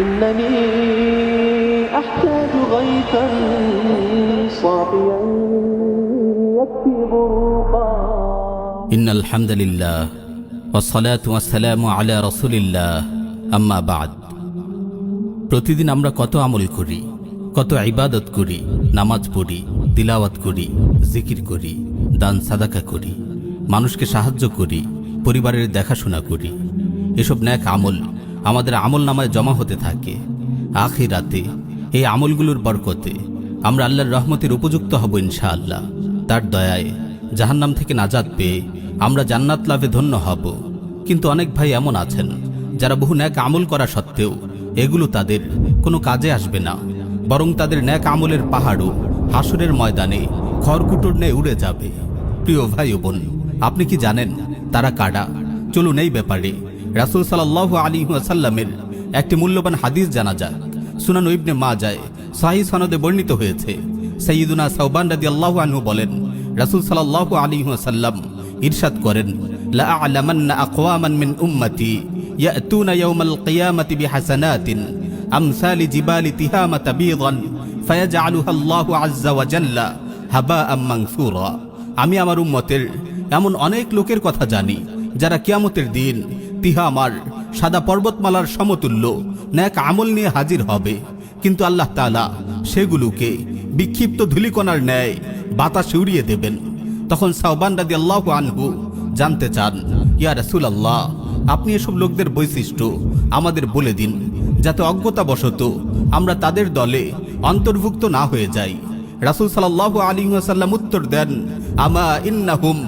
إنني أحتاج غيثا صافيا يكفي غروقا إن الحمد لله والصلاة والسلام على رسول الله أما بعد প্রতিদিন আমরা কত আমল করি, কত ইবাদত করি, নামাজ পড়ি, তিলাওয়াত করি, জিকির করি, দান সাদাকা করি, মানুষকে সাহায্য করি, পরিবারের দেখাশোনা করি। এসব নেক আমল আমাদের আমলনামায় জমা হতে থাকে। আখিরাতে এই আমলগুলোর বরকতে আমরা আল্লাহর রহমতের উপযুক্ত হব ইনশাআল্লাহ। তার দয়ায় জাহান্নাম থেকে নাজাত পেয়ে আমরা জান্নাত লাভে ধন্য হব। কিন্তু অনেক ভাই এমন আছেন যারা বহু নেক আমল করা সত্ত্বেও এগুলো তাদের কোনো কাজে আসবে না, বরং তাদের নেক আমলের পাহাড়ও হাসরের ময়দানে খড়কুটোর ন্যায় উড়ে যাবে। প্রিয় ভাই ও বোন, আপনি কি জানেন তারা কারা? চলুন এই ব্যাপারে রাসূল সাল্লাল্লাহু আলাইহি ওয়াসাল্লামের একটি মূল্যবান হাদিস জানা যাক। সুনান ইবনে মাজায় সহিহ সনদে বর্ণিত হয়েছে। সাইয়্যিদুনা সাওবান রাদিয়াল্লাহু আনহু বলেন, রাসূল সাল্লাল্লাহু আলাইহি ওয়াসাল্লাম ইরশাদ করেন, লা আ'লামান্না আকওয়ামান মিন উম্মতি ইয়াতুনা ইয়াওমাল কিয়ামাতি বিহাসানাতিন আমসালি জিবালি তিহামাতা বিদান ফায়াজআলুহা আল্লাহু আযজা ওয়া জাল্লা হাবাআম মানসুরা। আমি আমার উম্মতের এমন অনেক লোকের কথা জানি যারা কিয়ামতের দিন তিহামার সাদা পর্বতমালার সমতুল্য নেক আমল নিয়ে হাজির হবে, কিন্তু আল্লাহ তাআলা সেগুলোকে বিক্ষিপ্ত ধূলিকণার ন্যায় বাতাসে উড়িয়ে দেবেন। তখন সাওবান রাদিয়াল্লাহু আনহু জানতে চান, ইয়া রাসূলুল্লাহ, আপনি এসব লোকদের বৈশিষ্ট্য আমাদের বলে দিন, যাতে অজ্ঞতাবশত আমরা তাদের দলে অন্তর্ভুক্ত না হয়ে যাই। রাসূল সাল্লাল্লাহু আলাইহি ওয়াসাল্লাম উত্তর দেন, আমা ইন্নাহুম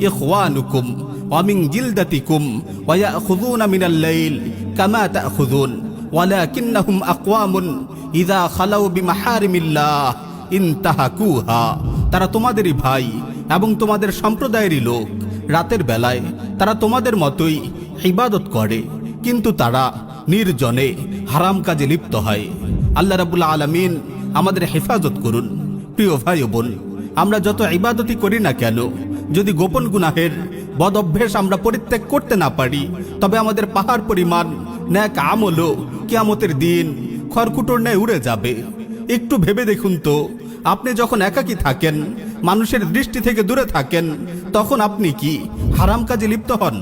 ইখওয়ানুকুম ওয়া মিন জিলদাতিকুম ওয়া ইয়াখুযুনা মিনাল লাইল কামা তা'খুযুন ওয়ালাকিন্নাহুম আকওয়ামুন ইযা খালাউ বিমাহারিমিল্লাহ ইনতাহাকুহা। তারা তোমাদেরই ভাই এবং তোমাদের সম্প্রদায়েরই লোক। রাতের বেলায় তারা তোমাদের মতোই ইবাদত করে, কিন্তু তারা নির্জনে হারাম কাজে লিপ্ত হয়। আল্লাহ রাব্বুল আলামিন আমাদের হেফাজত করুন। প্রিয় ভাই ও বোন, আমরা যত ইবাদতই করি না কেন, যদি গোপন গুনাহের বদ অভ্যেস আমরা পরিত্যাগ করতে না পারি, তবে আমাদের পাহাড় পরিমাণ নেক আমলও কিয়ামতের দিন খড়কুটোর ন্যায় উড়ে যাবে। একটু ভেবে দেখুন তো, আপনি যখন একাকী থাকেন, মানুষের দৃষ্টি থেকে দূরে থাকেন, তখন আপনি কি হারাম কাজে লিপ্ত হন?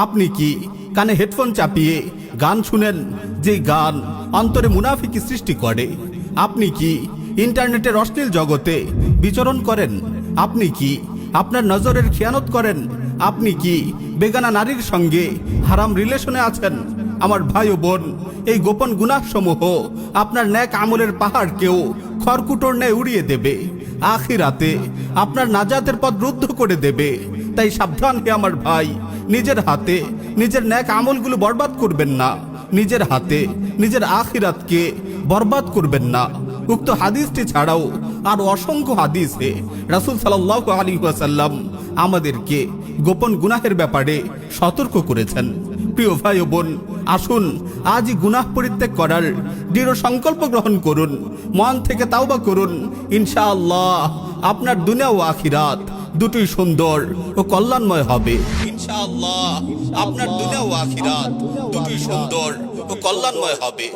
আপনি কি কানে হেডফোন চাপিয়ে গান শুনেন, যে গান অন্তরে মুনাফিকি সৃষ্টি করে? আপনি কি ইন্টারনেটের অশ্লীল জগতে বিচরণ করেন? আপনি কি আপনার নজরের খেয়ানত করেন? আপনি কি বেগানা নারীর সঙ্গে হারাম রিলেশনে আছেন? আমার ভাই ও বোন, এই গোপন গুনাহসমূহ আপনার নেক আমলের পাহাড়কেও খড়কুটোর ন্যায় উড়িয়ে দেবে। আখিরাতে আপনার নাজাতের পথ রুদ্ধ করে দেবে। তাই সাবধান হে আমার ভাই, নিজের হাতে নিজের নেক আমলগুলো বরবাদ করবেন না, নিজের হাতে নিজের আখিরাতকে বরবাদ করবেন না। উক্ত হাদিসটি ছাড়াও আর অসংখ্য হাদিসে রাসূল সাল্লাল্লাহু আলাইহি ওয়াসাল্লাম আমাদেরকে গোপন গুনাহের ব্যাপারে সতর্ক করেছেন। প্রিয় ভাই ও বোন, আসুন আজই গুনাহ পরিত্যাগ করার দৃঢ় সংকল্প গ্রহণ করুন, মন থেকে তাওবা করুন। ইনশাআল্লাহ আপনার দুনিয়া ও আখিরাত দুটোই সুন্দর ও কল্যাণময় হবে। ইনশাআল্লাহ আপনার দুনিয়া ও আখিরাত দুটোই সুন্দর ও কল্যাণময় হবে।